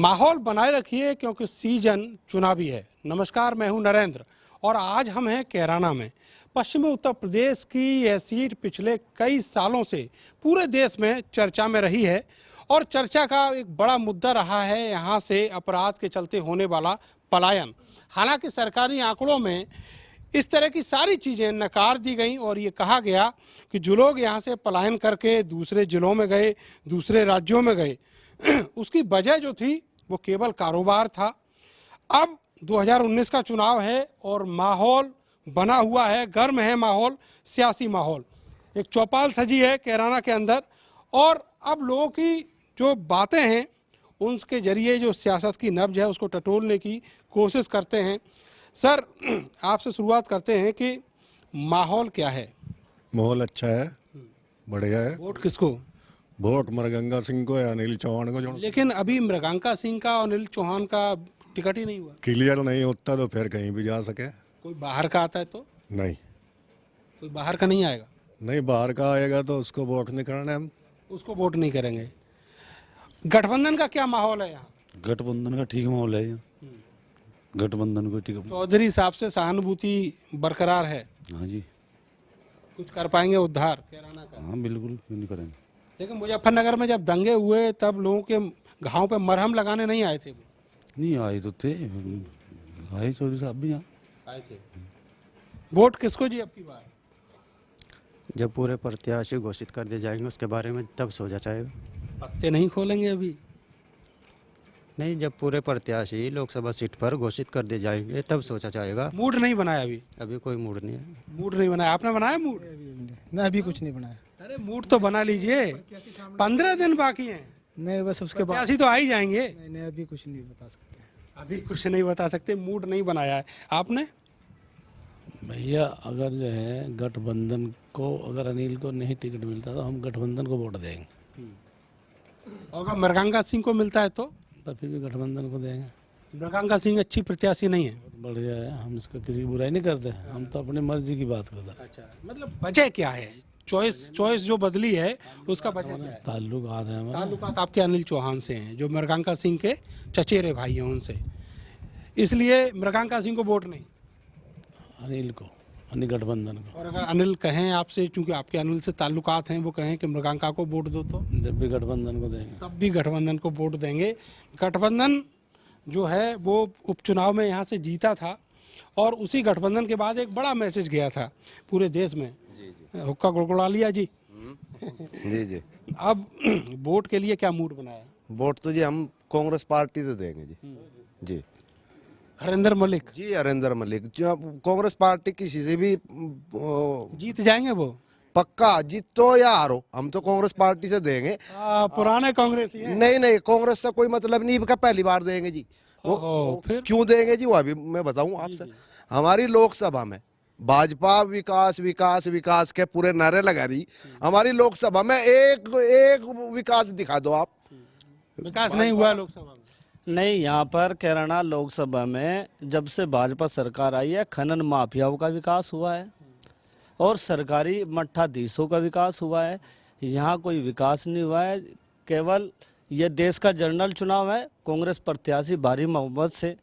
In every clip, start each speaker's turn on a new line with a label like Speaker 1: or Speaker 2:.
Speaker 1: माहौल बनाए रखिए क्योंकि सीजन चुनावी है। नमस्कार, मैं हूं नरेंद्र और आज हम हैं कैराना में। पश्चिमी उत्तर प्रदेश की यह सीट पिछले कई सालों से पूरे देश में चर्चा में रही है और चर्चा का एक बड़ा मुद्दा रहा है यहाँ से अपराध के चलते होने वाला पलायन। हालांकि सरकारी आंकड़ों में इस तरह की सारी चीज़ें नकार दी गई और ये कहा गया कि जो लोग यहाँ से पलायन करके दूसरे जिलों में गए, दूसरे राज्यों में गए, उसकी वजह जो थी वो केवल कारोबार था। अब 2019 का चुनाव है और माहौल बना हुआ है, गर्म है माहौल, सियासी माहौल। एक चौपाल सजी है कैराना के अंदर और अब लोगों की जो बातें हैं उनके जरिए जो सियासत की नब्ज है उसको टटोलने की कोशिश करते हैं। सर, आपसे शुरुआत करते हैं कि माहौल क्या है?
Speaker 2: माहौल अच्छा है, बढ़िया है।
Speaker 1: वोट किसको?
Speaker 2: वोट मृगंगा सिंह को या अनिल चौहान को। जो
Speaker 1: लेकिन अभी मृगंका सिंह का और अनिल चौहान का टिकट ही नहीं हुआ।
Speaker 2: क्लियर नहीं होता तो फिर कहीं भी जा सके।
Speaker 1: कोई बाहर का आता है तो?
Speaker 2: नहीं,
Speaker 1: कोई बाहर का नहीं आएगा।
Speaker 2: नहीं बाहर का आएगा तो उसको वोट नहीं करना, हम
Speaker 1: उसको वोट नहीं करेंगे। गठबंधन का क्या माहौल है यहाँ?
Speaker 3: गठबंधन का ठीक माहौल है। गठबंधन को ठीक।
Speaker 1: चौधरी साहब से सहानुभूति बरकरार है?
Speaker 3: हाँ जी,
Speaker 1: कुछ कर पाएंगे उद्धार कैराना का?
Speaker 3: हाँ बिल्कुल, क्यों नहीं करेंगे।
Speaker 1: लेकिन मुजफ्फरनगर में जब दंगे हुए तब लोगों के घाव पे मरहम लगाने नहीं आए थे वो?
Speaker 3: नहीं आए तो थे, आए चौधरी साहब भी यहाँ
Speaker 1: आए थे। वोट किसको जी अब की बार?
Speaker 4: जब पूरे प्रत्याशी घोषित कर दिए जाएंगे उसके बारे में तब सोचा जाएगा।
Speaker 1: पत्ते नहीं खोलेंगे अभी?
Speaker 4: नहीं, जब पूरे प्रत्याशी लोकसभा सीट पर घोषित कर दिए जाएंगे तब सोचा जाएगा।
Speaker 1: मूड नहीं बनाया अभी?
Speaker 4: अभी कोई मूड नहीं है।
Speaker 1: मूड नहीं बनाया? आपने बनाया मूड?
Speaker 5: नहीं, अभी कुछ नहीं बनाया।
Speaker 1: अरे मूड तो बना लीजिए, 15 दिन बाकी हैं।
Speaker 5: नहीं, बस उसके बाद
Speaker 1: प्रत्याशी तो आ ही जाएंगे।
Speaker 5: नहीं, अभी कुछ नहीं बता सकते।
Speaker 1: अभी कुछ नहीं बता सकते, मूड नहीं बनाया है आपने?
Speaker 3: भैया अगर जो है गठबंधन को, अगर अनिल को नहीं टिकट मिलता तो हम गठबंधन को वोट देंगे,
Speaker 1: और अगर मृगंका सिंह को मिलता है तो
Speaker 3: फिर भी गठबंधन को देंगे।
Speaker 1: मृगंका सिंह अच्छी प्रत्याशी नहीं है?
Speaker 3: बढ़िया है, हम इसका किसी की बुराई नहीं करते, हम तो अपनी मर्जी की बात करते हैं।
Speaker 1: अच्छा, मतलब वजह क्या है? चॉइस जो बदली है उसका वजह क्या है?
Speaker 3: ताल्लुकात है हमारे।
Speaker 1: ताल्लुकात आपके अनिल चौहान से हैं जो मृगंका सिंह के चचेरे भाई हैं उनसे, इसलिए मृगंका सिंह को वोट नहीं?
Speaker 3: अनिल को, अनिल गठबंधन को।
Speaker 1: और अगर अनिल कहें आपसे, चूंकि आपके अनिल से ताल्लुकात हैं, वो कहें कि मृगंका को वोट दो तो?
Speaker 3: जब भी गठबंधन को देंगे।
Speaker 1: तब भी गठबंधन को वोट देंगे। गठबंधन जो है वो उपचुनाव में यहाँ से जीता था और उसी गठबंधन के बाद एक बड़ा मैसेज गया था पूरे देश में। हुक्का गुड़गुड़ा लिया जी।
Speaker 6: जी जी।
Speaker 1: अब वोट के लिए क्या मूड बनाया?
Speaker 6: वोट तो जी हम कांग्रेस पार्टी से देंगे जी। जी
Speaker 1: हरिंदर मलिक
Speaker 6: जी, हरिंदर मलिक जो कांग्रेस पार्टी किसी से भी
Speaker 1: जीत जाएंगे वो?
Speaker 6: पक्का, जीतो या हारो हम तो कांग्रेस पार्टी से देंगे।
Speaker 1: पुराने कांग्रेसी हैं?
Speaker 6: नहीं, कांग्रेस से कोई मतलब नहीं, का पहली बार देंगे जी। वो
Speaker 1: फिर
Speaker 6: क्यों देंगे जी वो अभी मैं बताऊं आपसे। हमारी लोकसभा में भाजपा विकास विकास विकास के पूरे नारे लगा रही, हमारी लोकसभा में एक विकास दिखा दो आप।
Speaker 1: विकास नहीं हुआ लोकसभा में?
Speaker 7: नहीं, यहाँ पर कैराना लोकसभा में जब से भाजपा सरकार आई है खनन माफियाओं का विकास हुआ है और सरकारी मठाधीशों का विकास हुआ है। यहाँ कोई विकास नहीं हुआ है। केवल ये देश का जनरल चुनाव है, कांग्रेस प्रत्याशी भारी बहुमत से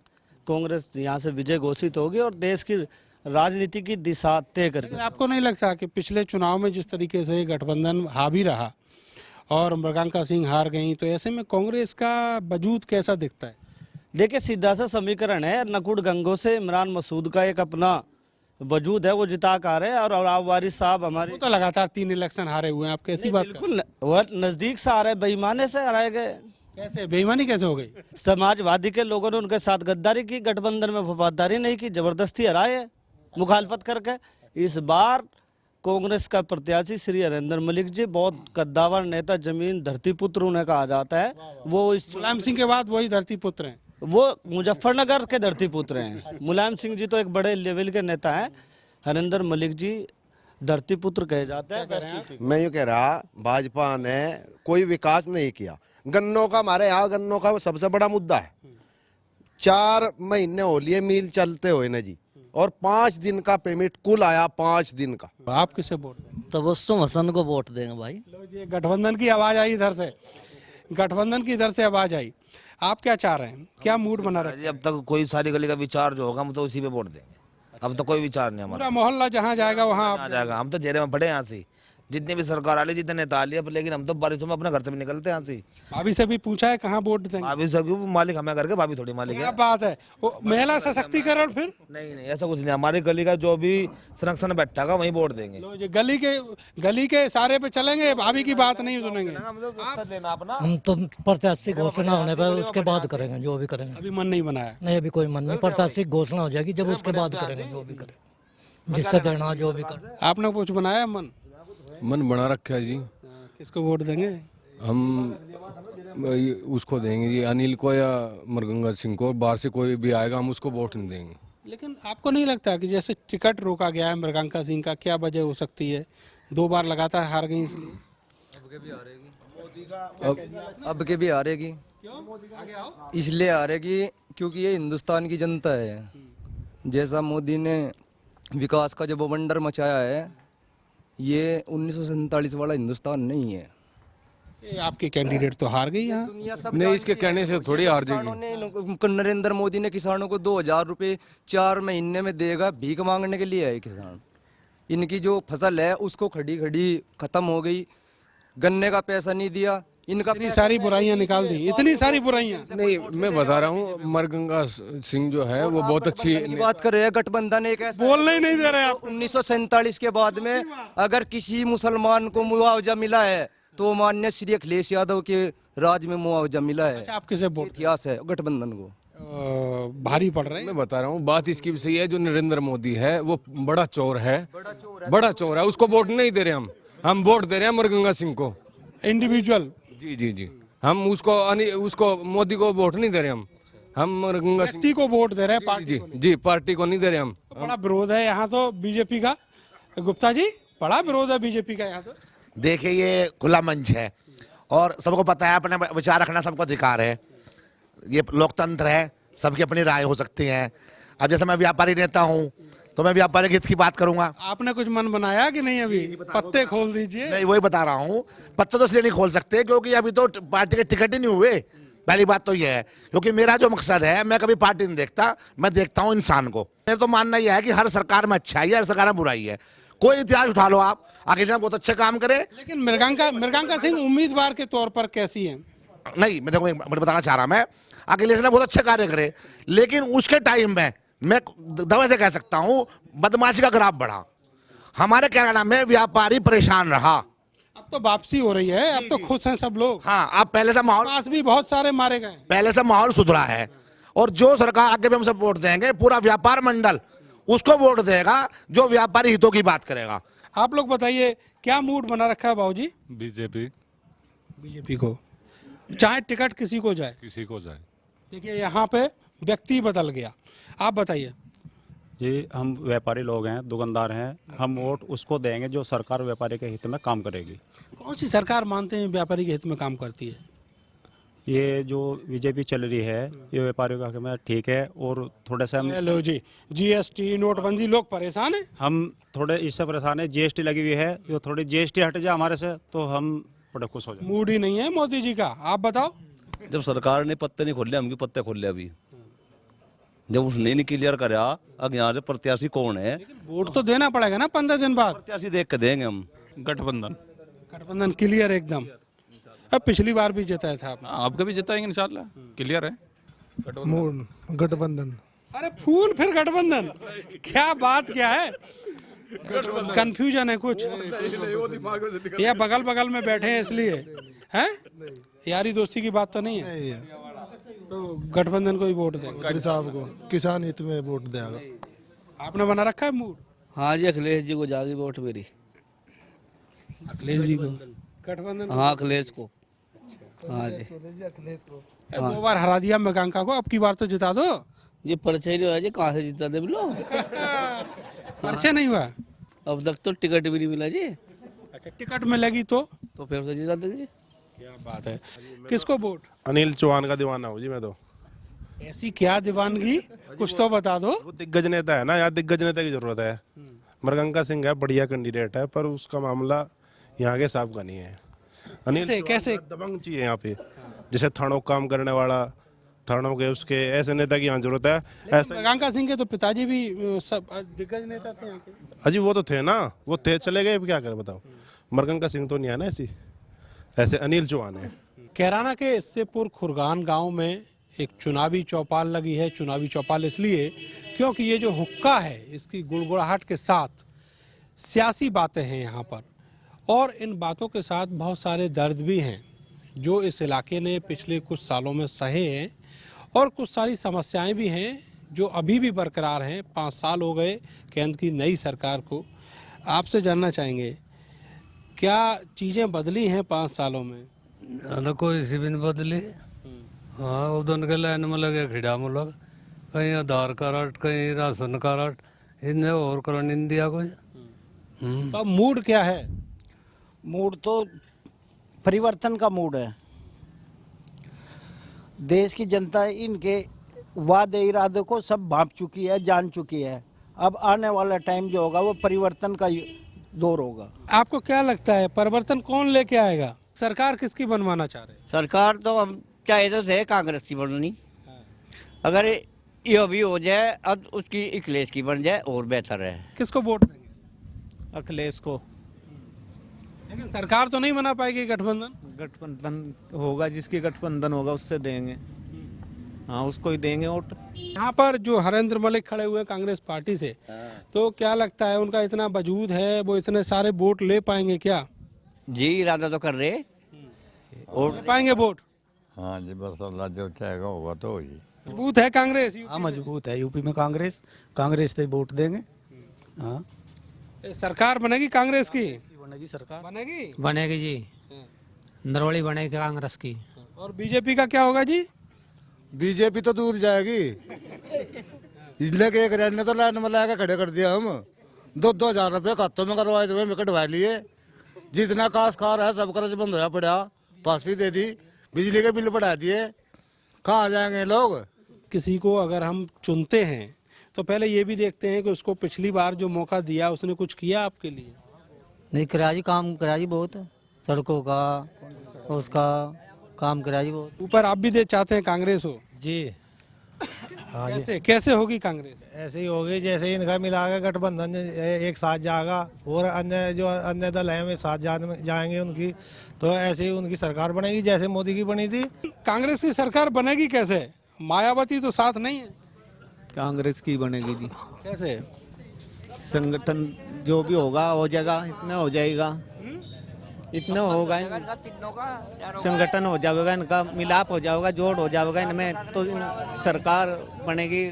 Speaker 7: कांग्रेस यहाँ से विजय घोषित होगी और देश की राजनीति की दिशा तय करके।
Speaker 1: लेकिन आपको नहीं लगता कि पिछले चुनाव में जिस तरीके से गठबंधन हावी रहा और मृगंका सिंह हार गई, तो ऐसे में कांग्रेस का वजूद कैसा दिखता है?
Speaker 7: देखिए, सीधा सा समीकरण है, नकुड़ गंगों से इमरान मसूद का एक अपना वजूद है, वो जिता का रहे और अब वारिस साहब हमारे
Speaker 1: वो तो लगातार 3 इलेक्शन हारे हुए हैं, आप कैसी बात कर?
Speaker 7: बिल्कुल वह नजदीक से आ रहे, बेईमाने से हराए गए।
Speaker 1: कैसे बेईमानी कैसे हो गई?
Speaker 7: समाजवादी के लोगों ने उनके साथ गद्दारी की, गठबंधन में वफादारी नहीं की, जबरदस्ती हराए मुखालफत करके। इस बार कांग्रेस का प्रत्याशी श्री हरिंदर मलिक जी बहुत कद्दावर नेता, जमीन धरती पुत्र उन्हें कहा जाता है। वो इस
Speaker 1: मुलायम सिंह के बाद वही धरती पुत्र हैं।
Speaker 7: वो मुजफ्फरनगर के धरती पुत्र हैं। मुलायम सिंह जी तो एक बड़े लेवल के नेता हैं, हरिंदर मलिक जी धरती पुत्र कहे जाते हैं।
Speaker 6: मैं यूँ कह रहा, भाजपा ने कोई विकास नहीं किया। गन्नों का, हमारे यहाँ गन्नों का सबसे बड़ा मुद्दा है। 4 महीने हो लिए मिल चलते हुए ना जी, और 5 दिन का पेमेंट कुल आया, 5 दिन का।
Speaker 1: आप किसे वोट देंगे?
Speaker 8: तबस्सुम हसन को वोट देंगे भाई।
Speaker 1: लो जी, गठबंधन की आवाज आई इधर से, गठबंधन की इधर से आवाज आई। आप क्या चाह रहे हैं, क्या मूड बना रखा है?
Speaker 8: जी, अब तक कोई सारी गली का विचार जो होगा हम तो उसी पे वोट देंगे। अब तो कोई विचार नहीं हमारा
Speaker 1: पूरा मोहल्ला जहाँ जाएगा वहाँ
Speaker 8: आ जाएगा। हम तो जेरे में पड़े यहाँ से, जितनी भी सरकार आ ली, जितने नेता आ लिए, लेकिन हम तो बारिशों में अपने घर से भी निकलते हैं यहाँ से।
Speaker 1: भाभी से भी पूछा है कहाँ वोट देंगे?
Speaker 8: भाभी सब मालिक हमें करके, भाभी थोड़ी मालिक
Speaker 1: क्या
Speaker 8: है।
Speaker 1: बात है, वो महिला सशक्तिकरण फिर
Speaker 8: नहीं नहीं, ऐसा कुछ नहीं। हमारी गली का जो भी संरक्षण बैठा का वहीं वोट देंगे।
Speaker 1: लो, ये गली के सारे पे चलेंगे, भाभी की बात नहीं सुनेंगे।
Speaker 9: हम तो प्रत्याशी घोषणा होने पर उसके बाद करेंगे जो भी करेंगे।
Speaker 1: अभी मन नहीं बनाया।
Speaker 9: नहीं अभी कोई मन नहीं, प्रत्याशी घोषणा हो जाएगी जब उसके बाद करेंगे जो भी करेंगे, जिससे देना जो भी करें।
Speaker 1: आपने कुछ बनाया मन?
Speaker 2: मन बना रखा है जी।
Speaker 1: किसको वोट देंगे?
Speaker 2: हम उसको देंगे जी, अनिल को या मरगंगा सिंह को। बाहर से कोई भी आएगा हम उसको वोट नहीं देंगे।
Speaker 1: लेकिन आपको नहीं लगता कि जैसे टिकट रोका गया है मृगंका सिंह का, क्या वजह हो सकती है? 2 बार लगातार हार गई इसलिए।
Speaker 10: अब के भी हारेगी, इसलिए हारेगी क्योंकि ये हिंदुस्तान की जनता है। जैसा मोदी ने विकास का जो बवंडर मचाया है, ये 1947 वाला हिंदुस्तान नहीं है।
Speaker 1: ये आपके कैंडिडेट तो हार गई यहाँ।
Speaker 2: नहीं, इसके कहने से थोड़ी हार जाएगी।
Speaker 10: नरेंद्र मोदी ने किसानों को 2000 रुपये 4 महीने में देगा, भीख मांगने के लिए है किसान। इनकी जो फसल है उसको खड़ी खड़ी खत्म हो गई, गन्ने का पैसा नहीं दिया, इनका
Speaker 1: इतनी सारी बुराइयां निकाल दी, इतनी सारी बुराइयां।
Speaker 2: नहीं, मैं बता रहा हूँ, मरगंगा सिंह जो है वो बहुत अच्छी
Speaker 10: बात कर रहे हैं। गठबंधन एक ऐसा
Speaker 1: बोलने ही नहीं दे रहे आप।
Speaker 10: 1947 के बाद में अगर किसी मुसलमान को मुआवजा मिला है तो माननीय श्री अखिलेश यादव के राज में मुआवजा मिला है।
Speaker 1: अच्छा, आप किसे वोट?
Speaker 10: इतिहास है गठबंधन को।
Speaker 1: भारी पड़ रहा है।
Speaker 2: मैं बता रहा हूँ, बात इसकी भी सही है। जो नरेंद्र मोदी है वो बड़ा चोर है, बड़ा चोर है। उसको वोट नहीं दे रहे हम वोट दे रहे हैं मरगंगा सिंह को,
Speaker 1: इंडिविजुअल।
Speaker 2: जी जी जी। हम उसको मोदी को वोट नहीं दे रहे हम मरगंगा सिंह
Speaker 1: व्यक्ति को वोट दे रहे हैं, पार्टी
Speaker 2: जी
Speaker 1: को नहीं।
Speaker 2: जी, पार्टी को नहीं दे रहे हम।
Speaker 1: बड़ा विरोध है यहाँ तो बीजेपी का। गुप्ता जी, बड़ा विरोध है बीजेपी का यहाँ तो।
Speaker 11: देखिए, ये खुला मंच है और सबको पता है, अपने विचार रखना सबको अधिकार है। ये लोकतंत्र है, सबकी अपनी राय हो सकती है। अब जैसे मैं व्यापारी नेता हूँ तो मैं व्यापारी हित की बात करूंगा।
Speaker 1: आपने कुछ मन बनाया कि नहीं? अभी पत्ते खोल दीजिए।
Speaker 11: नहीं, वही बता रहा हूँ, पत्ते तो इसलिए नहीं खोल सकते क्योंकि अभी तो पार्टी के टिकट ही नहीं हुए। पहली बात तो ये है, क्योंकि मेरा जो मकसद है, मैं कभी पार्टी नहीं देखता, मैं देखता हूँ इंसान को। मेरा तो मानना यह है कि हर सरकार में अच्छाई है, हर सरकार में बुराई है। कोई इतिहास उठा लो आप, आगे जब बहुत अच्छे काम करे।
Speaker 1: लेकिन मृगंका सिंह उम्मीदवार के तौर पर कैसी है?
Speaker 11: नहीं, मैं देखो, मैं बताना चाह रहा, मैं अखिलेश ने बहुत अच्छे कार्य करे, लेकिन उसके टाइम में मैं दवा से कह सकता हूं बदमाशी का ग्राफ बढ़ा। हमारे कैराना में व्यापारी परेशान रहा।
Speaker 1: अब तो वापसी हो रही है, अब तो खुश हैं सब लोग।
Speaker 11: हाँ, अब पहले से माहौल,
Speaker 1: पास भी बहुत सारे मारे गए,
Speaker 11: पहले से माहौल सुधरा है। और जो सरकार आगे भी हम सब वोट देंगे, पूरा व्यापार मंडल उसको वोट देगा जो व्यापारी हितों की बात करेगा।
Speaker 1: आप लोग बताइए, क्या मूड बना रखा है बाबूजी? बीजेपी को, चाहे टिकट किसी को जाए। देखिए, यहाँ पे व्यक्ति बदल गया। आप बताइए
Speaker 12: जी। हम व्यापारी लोग हैं, दुकानदार हैं, हम वोट उसको देंगे जो सरकार व्यापारी के हित में काम करेगी।
Speaker 1: कौन सी सरकार मानते हैं व्यापारी के हित में काम करती है?
Speaker 12: ये जो बीजेपी चल रही है, ये व्यापारियों का हक में ठीक है। और थोड़ा सा
Speaker 1: लो जी, जीएसटी, नोटबंदी, लोग परेशान हैं।
Speaker 12: हम थोड़े इससे परेशान है। जीएसटी लगी हुई है, जो थोड़ी जीएसटी हट जाए हमारे से तो हम बड़े खुश हो जाए।
Speaker 1: मूड ही नहीं है मोदी जी का। आप बताओ।
Speaker 13: जब सरकार ने पत्ते नहीं खोले, हम भी पत्ते खोल लिया। अभी जब उसने नहीं क्लियर करा अब यहाँ से प्रत्याशी कौन है,
Speaker 1: वोट तो देना पड़ेगा ना 15 दिन बाद।
Speaker 13: प्रत्याशी देख के देंगे हम।
Speaker 12: गठबंधन
Speaker 1: क्लियर एकदम। अब पिछली बार भी जिताया था आपने।
Speaker 12: आपका भी जिताएंगे इंशाल्लाह, क्लियर है।
Speaker 5: गठबंधन।
Speaker 1: अरे फूल फिर गठबंधन, क्या बात क्या है? कंफ्यूजन है कुछ, या बगल बगल में बैठे हैं इसलिए हैं? यारी दोस्ती की बात तो नहीं है? तो गठबंधन को ही वोट देंगे
Speaker 5: साहब को, किसान हित में वोट देगा।
Speaker 1: आपने बना रखा है मूड?
Speaker 7: हाँ जी, अखिलेश जी को जागी वोट मेरी।
Speaker 1: अखिलेश जी को, गठबंधन?
Speaker 7: हाँ, अखिलेश को। हाँ जी,
Speaker 1: 2 बार हरा दिया मृगंका को, अब की बार तो जिता दो।
Speaker 7: ये परिचय नहीं हुआ जी, कहाँ से जीता दे बोलो।
Speaker 1: परिचय नहीं हुआ
Speaker 7: अब तक तो टिकट भी नहीं मिला जी।
Speaker 1: अच्छा, टिकट मिलेगी तो
Speaker 7: फिर से जीता देंगे।
Speaker 1: क्या बात है। किसको वोट?
Speaker 14: अनिल चौहान का दीवाना हूँ जी मैं तो।
Speaker 1: ऐसी क्या दीवानगी, कुछ तो बता दो।
Speaker 14: वो दिग्गज नेता है ना, यहाँ दिग्गज नेता की जरूरत है। मृगंका सिंह है, बढ़िया कैंडिडेट है, पर उसका मामला यहाँ के साहब का नहीं है। अनिल
Speaker 1: कैसे
Speaker 14: दबंग चाहिए यहाँ पे, जैसे थानों काम करने वाला, उत्थानों के उसके ऐसे नेता की यहाँ जरूरत है। ऐसा
Speaker 1: मृगंका सिंह के तो पिताजी भी सब दिग्गज नेता थे यहाँ के।
Speaker 14: अजी वो तो थे ना, वो थे, चले गए, अब क्या करे बताओ। मृगंका सिंह तो नहीं है ना ऐसे अनिल चौहान है।
Speaker 1: कैराना के इससेपुर खुरगान गांव में एक चुनावी चौपाल लगी है। चुनावी चौपाल इसलिए क्योंकि ये जो हुक्का है इसकी गुड़गुड़ाहट के साथ सियासी बातें हैं यहाँ पर, और इन बातों के साथ बहुत सारे दर्द भी हैं जो इस इलाके ने पिछले कुछ सालों में सहे हैं, और कुछ सारी समस्याएं भी हैं जो अभी भी बरकरार हैं। 5 साल हो गए केंद्र की नई सरकार को। आपसे जानना चाहेंगे क्या चीज़ें बदली हैं 5 सालों में?
Speaker 3: कोई सी भी नहीं बदली। हाँ, उधर के लाइन में लगे खिड़ा में लोग, कहीं आधार कार्ड, कहीं राशन कार्ड, इन्हें और कर नहीं दिया कुछ।
Speaker 1: तो अब मूड क्या है?
Speaker 15: मूड तो परिवर्तन का मूड है। देश की जनता इनके वादे इरादे को सब भांप चुकी है, जान चुकी है। अब आने वाला टाइम जो होगा वो परिवर्तन का दौर होगा।
Speaker 1: आपको क्या लगता है परिवर्तन कौन लेके आएगा? सरकार किसकी बनवाना चाह रहे हैं?
Speaker 16: सरकार तो हम चाहे तो थे कांग्रेस की बननी, अगर ये भी हो जाए अब उसकी अखिलेश की बन जाए और बेहतर है।
Speaker 1: किसको वोट देंगे?
Speaker 17: अखिलेश को।
Speaker 1: लेकिन सरकार तो नहीं बना पाएगी गठबंधन।
Speaker 17: गठबंधन होगा, जिसकी गठबंधन होगा उससे देंगे। हाँ, उसको ही देंगे वोट।
Speaker 1: यहाँ पर जो हरेंद्र मलिक खड़े हुए हैं कांग्रेस पार्टी से, तो क्या लगता है उनका इतना वजूद है, वो इतने सारे वोट ले पाएंगे क्या?
Speaker 16: जी इरादा तो कर रहे
Speaker 1: और ले पाएंगे वोट।
Speaker 18: हाँ जी, बस अल्लाह जो चाहेगा होगा तो ही।
Speaker 1: मजबूत है कांग्रेस।
Speaker 19: हाँ, मजबूत है यूपी में कांग्रेस से वोट देंगे। हाँ,
Speaker 1: सरकार बनेगी कांग्रेस की?
Speaker 19: बनेगी सरकार,
Speaker 20: बनेगी जी, नरवली बनेगी कांग्रेस की।
Speaker 1: और बीजेपी का क्या होगा जी?
Speaker 10: बीजेपी तो दूर जाएगी। लेके एक रहने तो लाइन में लाके खड़े कर दिया हम। 2,000 रुपये खातों में करवाए थे, मैं कटवा लिए। जितना काश्तकार है सब कर्ज बंद होया पड़ा, फांसी दे दी, बिजली के बिल बढ़ा दिए। कहाँ जाएंगे लोग?
Speaker 1: किसी को अगर हम चुनते हैं तो पहले ये भी देखते हैं कि उसको पिछली बार जो मौका दिया उसने कुछ किया आपके लिए?
Speaker 20: नहीं करा जी, काम करा जी बहुत, सड़कों का उसका काम करा जी बहुत।
Speaker 1: ऊपर आप भी चाहते हैं कांग्रेस हो
Speaker 19: जी? हाँ जी।
Speaker 1: कैसे होगी कांग्रेस?
Speaker 19: ऐसे ही होगी जैसे इनका मिला के गठबंधन एक साथ जाएगा और अन्य दल हैं वे साथ जाएंगे उनकी, तो ऐसे ही उनकी सरकार बनेगी जैसे मोदी की बनी थी।
Speaker 1: कांग्रेस की सरकार बनेगी कैसे? मायावती तो साथ नहीं है।
Speaker 17: कांग्रेस की बनेगी जी।
Speaker 1: कैसे?
Speaker 17: संगठन जो भी होगा हो जाएगा, इतना हो जाएगा, इतना होगा, संगठन हो जाएगा, इनका मिलाप हो जाएगा, जोड़ हो जाएगा इनमें, तो सरकार बनेगी।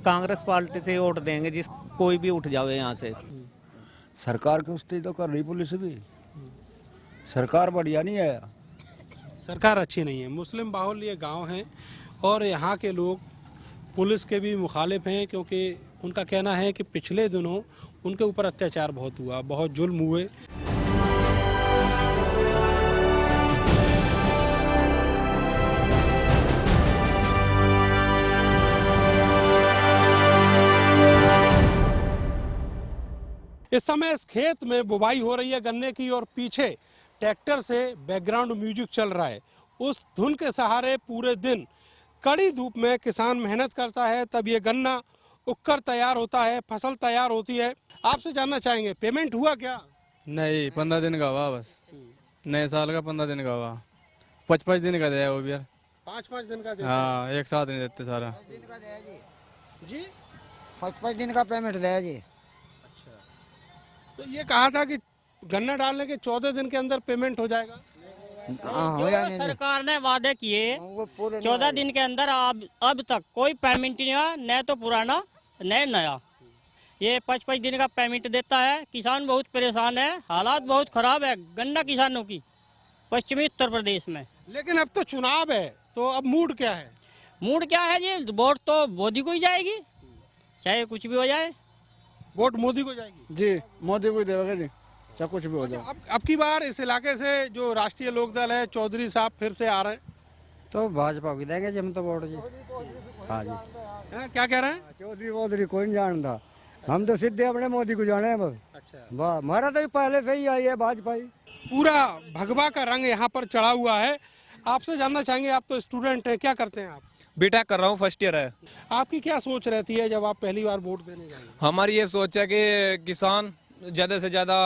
Speaker 17: कांग्रेस पार्टी से वोट देंगे जिस कोई भी उठ जावे यहाँ से।
Speaker 21: सरकार की उस्ती तो कर रही पुलिस भी, सरकार बढ़िया नहीं है।
Speaker 1: सरकार अच्छी नहीं है। मुस्लिम बाहुल ये गांव है और यहाँ के लोग पुलिस के भी मुखालिफ हैं, क्योंकि उनका कहना है कि पिछले दिनों उनके ऊपर अत्याचार बहुत हुआ, बहुत जुल्म हुए। इस समय इस खेत में बुवाई हो रही है गन्ने की, और पीछे ट्रैक्टर से बैकग्राउंड म्यूजिक चल रहा है। उस धुन के सहारे पूरे दिन कड़ी धूप में किसान मेहनत करता है, तब ये गन्ना उगकर तैयार होता है, फसल तैयार होती है। आपसे जानना चाहेंगे पेमेंट हुआ क्या?
Speaker 22: नहीं, 15 दिन का हुआ बस, नए साल का 15 दिन का हुआ। 5-5 दिन का दिया वो भी यार।
Speaker 1: 5-5 दिन का?
Speaker 22: हाँ, एक साथ नहीं देते सारा
Speaker 1: जी।
Speaker 23: 5-5 दिन का पेमेंट दिया जी।
Speaker 1: तो ये कहा था कि गन्ना डालने के 14 दिन के अंदर पेमेंट हो जाएगा।
Speaker 23: जो
Speaker 24: सरकार ने वादे किए 14 दिन के अंदर, अब तक कोई पेमेंट नहीं आया, न तो पुराना न नया। ये 5-5 दिन का पेमेंट देता है। किसान बहुत परेशान है, हालात बहुत खराब है गन्ना किसानों की पश्चिमी उत्तर प्रदेश में।
Speaker 1: लेकिन अब तो चुनाव है, तो अब मूड क्या है?
Speaker 24: मूड क्या है जी, वोट तो मोदी को ही जाएगी, चाहे कुछ भी हो जाए।
Speaker 1: वोट मोदी को जाएगी
Speaker 21: जी, मोदी को ही देगा जी, चाहे कुछ भी हो जाए।
Speaker 1: अब की बार इस इलाके से जो राष्ट्रीय लोकदल है, चौधरी साहब फिर से आ रहे हैं,
Speaker 4: तो भाजपा को देंगे जी हम तो वोट जी। हाँ जी।
Speaker 1: क्या कह रहे हैं?
Speaker 4: चौधरी कोई नहीं जानता, हम तो सीधे अपने मोदी को जाने हैं बस।
Speaker 1: अच्छा,
Speaker 4: हमारा तो पहले से ही आई है भाजपा ही।
Speaker 1: पूरा भगवा का रंग यहाँ पर चढ़ा हुआ है। आपसे जानना चाहेंगे, आप तो स्टूडेंट हैं, क्या करते हैं आप?
Speaker 2: बीटेक कर रहा हूँ, फर्स्ट ईयर है।
Speaker 1: आपकी क्या सोच रहती है जब आप पहली बार वोट देने जाएंगे?
Speaker 2: हमारी ये सोच है कि किसान ज़्यादा से ज़्यादा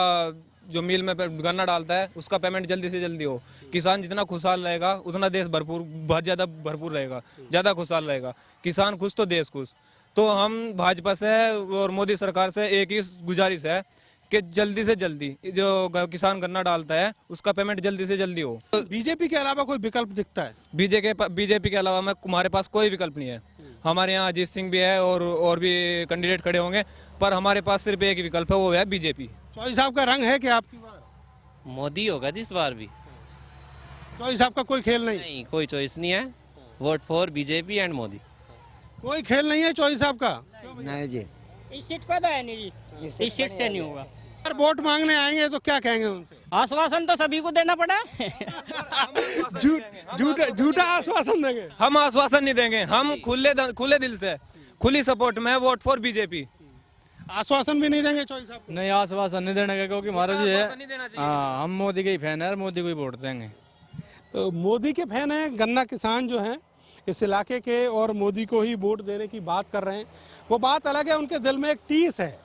Speaker 2: जो मिल में गन्ना डालता है उसका पेमेंट जल्दी से जल्दी हो। किसान जितना खुशहाल रहेगा उतना देश बहुत ज़्यादा भरपूर रहेगा, ज़्यादा खुशहाल रहेगा। किसान खुश तो देश खुश। तो हम भाजपा से और मोदी सरकार से एक ही गुजारिश है कि जल्दी से जल्दी जो किसान गन्ना डालता है उसका पेमेंट जल्दी से जल्दी हो।
Speaker 1: बीजेपी के अलावा कोई विकल्प दिखता है?
Speaker 2: बीजेपी के अलावा हमारे पास कोई विकल्प नहीं है। हमारे यहाँ अजीत सिंह भी है और भी कैंडिडेट खड़े होंगे, पर हमारे पास सिर्फ एक ही विकल्प है, वो है बीजेपी।
Speaker 1: चौधरी साहब का रंग है क्या आपकी बार?
Speaker 6: मोदी होगा जिस बार भी।
Speaker 1: चौधरी साहब का कोई खेल नहीं?
Speaker 6: नहीं, कोई चॉइस नहीं है। Vote for BJP and Modi.
Speaker 1: कोई खेल नहीं है चौधरी साहब का?
Speaker 23: नहीं जी,
Speaker 24: इस सीट पर तो है नहीं जी, इस सीट से नहीं होगा।
Speaker 1: अगर वोट मांगने आएंगे तो क्या कहेंगे उनसे?
Speaker 24: आश्वासन तो सभी को देना पड़ा।
Speaker 1: झूठा आश्वासन देंगे?
Speaker 2: हम आश्वासन नहीं देंगे, हम खुले दिल से खुली सपोर्ट में वोट फॉर बीजेपी।
Speaker 1: आश्वासन भी नहीं देंगे चौधरी साहब?
Speaker 22: नहीं, आश्वासन नहीं देने का, क्योंकि हमारा जो है हाँ, हम मोदी के ही फैन है, मोदी को ही वोट देंगे।
Speaker 1: तो मोदी के फैन हैं गन्ना किसान जो हैं इस इलाके के, और मोदी को ही वोट देने की बात कर रहे हैं। वो बात अलग है, उनके दिल में एक टीस है।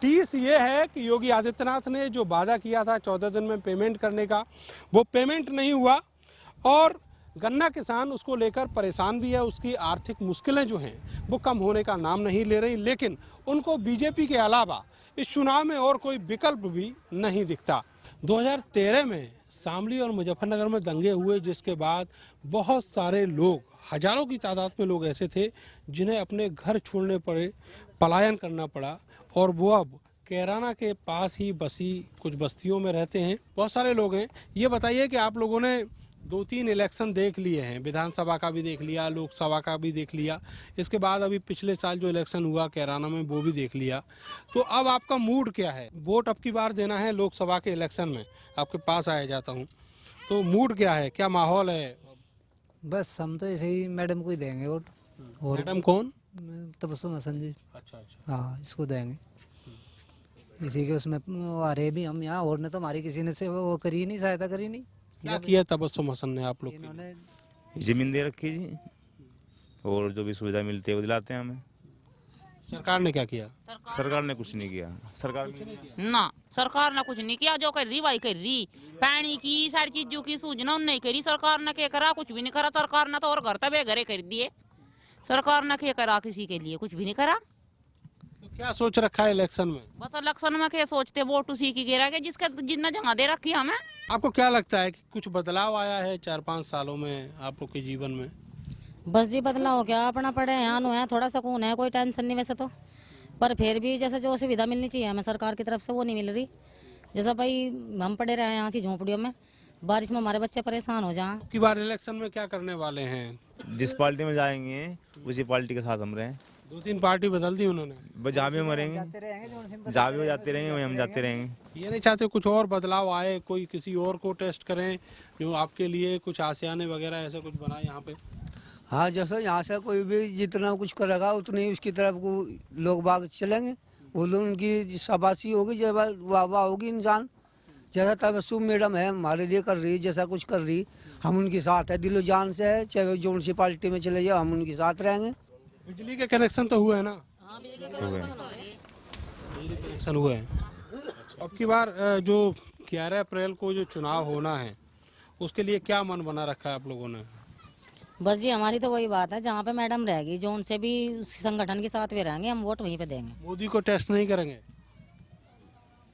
Speaker 1: टीस ये है कि योगी आदित्यनाथ ने जो वादा किया था 14 दिन में पेमेंट करने का, वो पेमेंट नहीं हुआ और गन्ना किसान उसको लेकर परेशान भी है। उसकी आर्थिक मुश्किलें जो हैं वो कम होने का नाम नहीं ले रही, लेकिन उनको बीजेपी के अलावा इस चुनाव में और कोई विकल्प भी नहीं दिखता। 2013 में शामली और मुजफ्फरनगर में दंगे हुए, जिसके बाद बहुत सारे लोग, हजारों की तादाद में लोग ऐसे थे जिन्हें अपने घर छोड़ने पड़े, पलायन करना पड़ा, और वो अब कैराना के पास ही बसी कुछ बस्तियों में रहते हैं। बहुत सारे लोग हैं। ये बताइए कि आप लोगों ने 2-3 इलेक्शन देख लिए हैं, विधानसभा का भी देख लिया, लोकसभा का भी देख लिया, इसके बाद अभी पिछले साल जो इलेक्शन हुआ कैराना में वो भी देख लिया, तो अब आपका मूड क्या है? वोट अब की बार देना है लोकसभा के इलेक्शन में, आपके पास आया जाता हूँ, तो मूड क्या है, क्या माहौल है?
Speaker 20: बस हम तो ऐसे ही मैडम को ही देंगे वोट। और
Speaker 1: मैडम कौन?
Speaker 20: तबस्सुम हसन जी।
Speaker 1: अच्छा अच्छा,
Speaker 20: हाँ, इसको देंगे। इसी के उसमें आ रहे भी हम यहाँ, और ने तो हमारी किसी ने से वो करी नहीं, सहायता करी नहीं।
Speaker 1: क्या किया तबस्सुम हसन ने आप लोग के लिए?
Speaker 8: जमीन दे रखी जी, और जो भी सुविधा मिलती है वो दिलाते हैं हमें।
Speaker 1: सरकार ने क्या किया?
Speaker 8: सरकार ने कुछ नहीं किया। सरकार
Speaker 9: ना, सरकार ने कुछ नहीं किया। जो कर रही वही कर रही, पानी की सारी चीजों की सूचना नहीं करी। सरकार ने क्या करा? कुछ भी नहीं करा। सरकार ने तो और घर तबे घरे कर दिए। सरकार ने क्या करा? किसी के लिए कुछ भी नहीं करा।
Speaker 1: तो क्या सोच रखा है इलेक्शन में?
Speaker 9: बस इलेक्शन में क्या सोचते, वोट उसी की गिरा के जिसका जितना जगह दे रखी हमें।
Speaker 1: आपको क्या लगता है कि कुछ बदलाव आया है 4-5 सालों में आप लोग के जीवन में?
Speaker 25: बस जी बदलाव हो गया, अपना पढ़े यहाँ नु है, थोड़ा सुकून है, कोई टेंशन नहीं वैसे तो, पर फिर भी जैसे जो सुविधा मिलनी चाहिए हमें सरकार की तरफ से वो नहीं मिल रही। जैसा भाई हम पढ़े रहे हैं यहाँ से झोंपड़ियों में, बारिश में हमारे बच्चे परेशान हो जाएं।
Speaker 1: की बार इलेक्शन में क्या करने वाले हैं?
Speaker 8: जिस पार्टी में जाएंगे उसी पार्टी के साथ हम रहें। 2-3 पार्टी बदल दी उन्होंने। जहाँ भी हम रहेंगे, जहाँ भी वो जाते रहेंगे वहीं हम जाते रहेंगे।
Speaker 1: ये नहीं चाहते कुछ और बदलाव आए, कोई किसी और को टेस्ट करें जो आपके लिए कुछ आसियाने वगैरह ऐसा कुछ बनाए यहाँ पे?
Speaker 26: हाँ, जैसे यहाँ से कोई भी जितना कुछ करेगा उतनी उसकी तरफ को लोग बाग चलेंगे। वो लोग उनकी शाबाशी होगी, जब वाह होगी इंसान। जैसा तबस्सुम मैडम है हमारे लिए कर रही, जैसा कुछ कर रही, हम उनके साथ है, दिलो जान से है। चाहे जो सी पार्टी में चले जाओ हम उनके साथ रहेंगे।
Speaker 1: बिजली के कनेक्शन तो हुआ है ना?
Speaker 8: बिजली
Speaker 1: कनेक्शन हुआ है। अब की बार जो 11 अप्रैल को जो चुनाव होना है उसके लिए क्या मन बना रखा है आप लोगों ने?
Speaker 25: बस जी हमारी तो वही बात है, जहाँ पे मैडम रहेगी, जो उनसे भी उस संगठन के साथ भी रहेंगे, हम वोट वहीं पे देंगे।
Speaker 1: मोदी को टेस्ट नहीं करेंगे?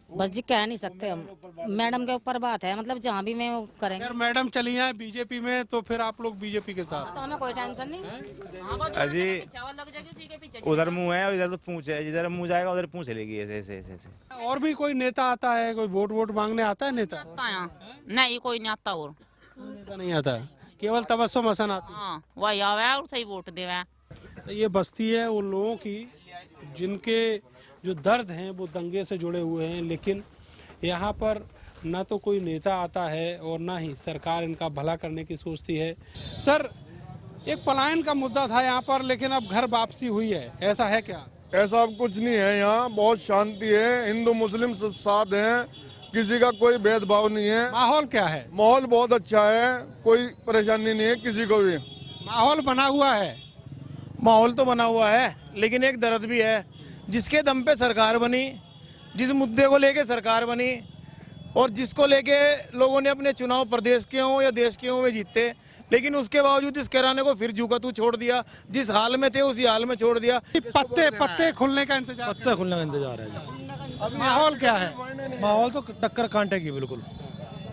Speaker 25: बस जी कह नहीं सकते हम, मैडम के ऊपर बात है, मतलब जहाँ भी मैं वो करेंगे।
Speaker 1: अगर मैडम चली हैं बीजेपी में तो फिर आप लोग बीजेपी के साथ?
Speaker 25: तो हमें कोई टेंशन नहीं।
Speaker 8: अजी उधर मुंह है, इधर तो पूंछ है, जिधर मुंह जाएगा उधर पूंछ चलेगी, ऐसे ऐसे ऐसे ऐसे।
Speaker 1: और भी कोई नेता आता है, कोई वोट मांगने आता है नेता?
Speaker 9: नहीं, कोई नहीं आता। और
Speaker 1: नेता नहीं आता है, केवल तबस्सुम हसन आती है।
Speaker 9: वही आवे और सही वोट देवे।
Speaker 1: ये बस्ती है उन लोगों की जिनके जो दर्द हैं वो दंगे से जुड़े हुए हैं, लेकिन यहाँ पर ना तो कोई नेता आता है और ना ही सरकार इनका भला करने की सोचती है। सर, एक पलायन का मुद्दा था यहाँ पर, लेकिन अब घर वापसी हुई है, ऐसा है क्या?
Speaker 5: ऐसा अब कुछ नहीं है, यहाँ बहुत शांति है, हिंदू मुस्लिम सब साथ हैं,
Speaker 3: किसी का कोई भेदभाव नहीं है।
Speaker 1: माहौल क्या है?
Speaker 3: माहौल बहुत अच्छा है, कोई परेशानी नहीं है किसी को भी।
Speaker 1: माहौल बना हुआ है।
Speaker 19: माहौल तो बना हुआ है, लेकिन एक दर्द भी है। जिसके दम पे सरकार बनी, जिस मुद्दे को लेके सरकार बनी और जिसको लेके लोगों ने अपने चुनाव प्रदेश के हों या देश के हों में जीते, लेकिन उसके बावजूद इस किराने को फिर जूका तू छोड़ दिया। जिस हाल में थे उसी हाल में छोड़ दिया।
Speaker 1: पत्ते खुलने का इंतजार,
Speaker 19: पत्ते खुलने का इंतजार है।
Speaker 1: माहौल क्या है?
Speaker 19: माहौल तो टक्कर कांटे की, बिल्कुल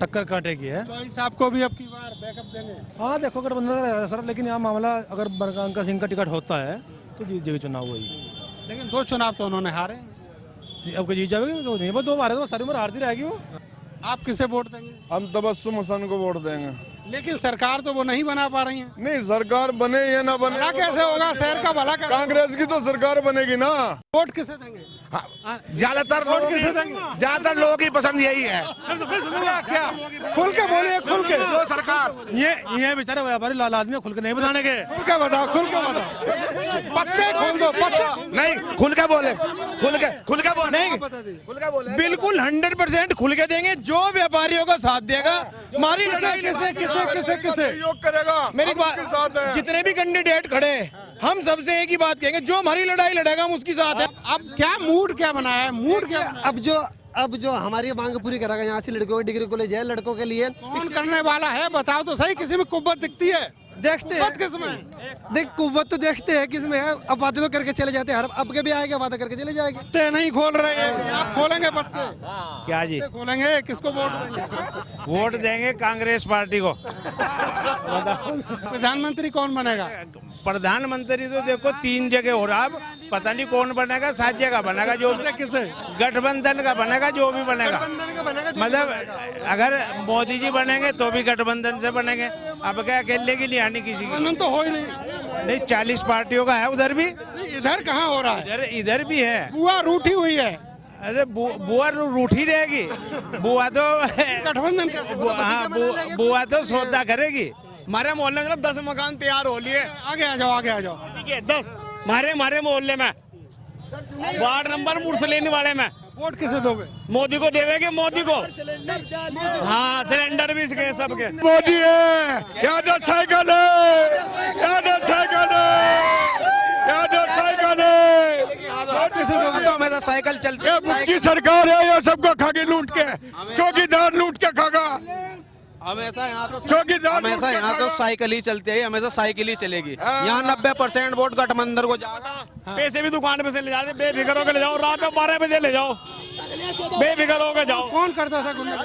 Speaker 19: टक्कर कांटे की है।
Speaker 1: चौधरी साहब को भी अब की बार बैकअप देंगे।
Speaker 19: हाँ देखो गठबंधन का सर, लेकिन यहाँ मामला अगर बरकांका सिंह का टिकट होता है तो जीत जाएगी चुनाव वही।
Speaker 1: लेकिन 2 चुनाव तो उन्होंने हारे।
Speaker 19: अब जीत जाएगी तो नहीं, 2 हारे तो सारी उम्र हारती रहेगी वो।
Speaker 1: आप किसे वोट देंगे?
Speaker 3: हम तबस्सुम हसन को वोट देंगे।
Speaker 1: लेकिन सरकार तो वो नहीं बना पा रही है।
Speaker 3: नहीं, सरकार बने या ना बने,
Speaker 1: भला कैसे होगा? शहर का भला कैसे?
Speaker 3: कांग्रेस की तो सरकार बनेगी ना।
Speaker 1: वोट किसे देंगे?
Speaker 3: ज्यादातर
Speaker 19: लोगों की पसंद यही है।
Speaker 1: क्या खुल के बोलिए, खुल के।
Speaker 19: जो सरकार ये बेचारे व्यापारी लाल आदमी खुल के नहीं बताने के।
Speaker 1: खुल के बताओ, खुल के बताओ। पत्ते खोल दो, पत्ते
Speaker 19: नहीं खुल के बोले, खुल के बोले नहीं, खुल के बोले बिल्कुल 100% खुल के देंगे। जो व्यापारियों का साथ देगा, हमारी किसे
Speaker 3: योग करेगा
Speaker 19: मेरी बात, जितने भी कैंडिडेट खड़े हम सबसे एक ही बात कहेंगे, जो हमारी लड़ाई लड़ेगा हम उसकी साथ है।
Speaker 1: अब क्या मूड क्या बनाया है? मूड क्या?
Speaker 7: अब जो हमारी मांग पूरी करेगा, यहाँ से लड़कों की डिग्री कॉलेज है, लड़कों के लिए
Speaker 1: कौन करने वाला है बताओ तो सही। किसी में कुव्वत दिखती है?
Speaker 7: देखते हैं किसमें, देख कुव्वत तो देखते हैं किसमें है। अब वादे तो करके चले जाते हैं, अब के भी आएंगे वादा करके चले जाएंगे।
Speaker 1: पत्ते नहीं खोल रहे हैं, आप खोलेंगे पत्ते?
Speaker 19: क्या जी
Speaker 1: खोलेंगे? किसको वोट देंगे?
Speaker 19: वोट देंगे कांग्रेस पार्टी को।
Speaker 1: प्रधानमंत्री कौन बनेगा?
Speaker 19: प्रधानमंत्री तो देखो 3 जगह हो रहा, अब पता नहीं कौन बनेगा। 7 जगह बनेगा, जो
Speaker 1: किसे?
Speaker 19: गठबंधन का बनेगा, जो भी बनेगा। मतलब अगर मोदी जी बनेंगे तो भी गठबंधन से बनेंगे। अब क्या अकेले की नहीं आनी किसी की?
Speaker 1: तो हो ही नहीं।
Speaker 19: 40 पार्टियों का है उधर भी।
Speaker 1: इधर कहाँ हो रहा है?
Speaker 19: इधर भी है।
Speaker 1: बुआ रूठी हुई है।
Speaker 19: अरे बुआ रूठी रहेगी। बुआ तो
Speaker 1: गठबंधन,
Speaker 19: हाँ बुआ तो सौदा करेगी। हमारे मोहल्ले में 10 मकान तैयार हो लिए।
Speaker 1: आगे आ जाओ, आगे आ जाओ।
Speaker 19: ठीक है, 10 हमारे मोहल्ले में, वार्ड नंबर मुरसलीन वाले में।
Speaker 1: वोट किसे दोगे?
Speaker 19: मोदी को देवेंगे, मोदी को। हाँ, सिलेंडर भी इसके सबके।
Speaker 3: मोदी है, यादव साइकिल है, यादव साइकिल है, यादव साइकिल है।
Speaker 11: तो हमेशा साइकिल चलती है।
Speaker 3: की सरकार है, ये सबको खाके लूट के, चौकीदार लूट के खागा।
Speaker 11: हमेशा यहाँ तो साइकिल ही चलती है, हमेशा साइकिल ही चलेगी। यहाँ 90% वोट गठबंधन को जाएगा।
Speaker 19: पैसे भी दुकान पे से ले जाते, बेफिक्र होकर ले जाओ। रात को 12 बजे ले जाओ, बेफिक्र होकर जाओ।
Speaker 1: कौन करता था गुंडा?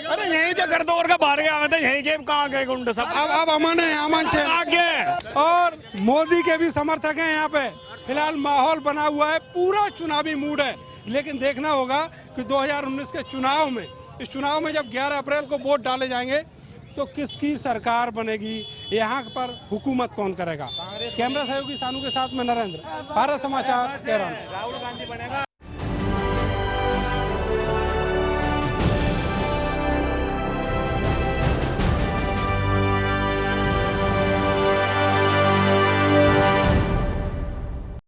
Speaker 19: अरे यही तो कर दो, और का बाहर गया थे, यही के कहाँ गए गुंडे सब?
Speaker 1: अब अमन है, अमन से आगे। और मोदी के भी समर्थक हैं यहाँ पे। फिलहाल माहौल बना हुआ है, पूरा चुनावी मूड है। लेकिन देखना होगा कि 2019 के चुनाव में, इस चुनाव में जब 11 अप्रैल को वोट डाले जाएंगे तो किसकी सरकार बनेगी, यहाँ पर हुकूमत कौन करेगा। कैमरा सहयोगी सानू के साथ में नरेंद्र, भारत समाचार, केरल।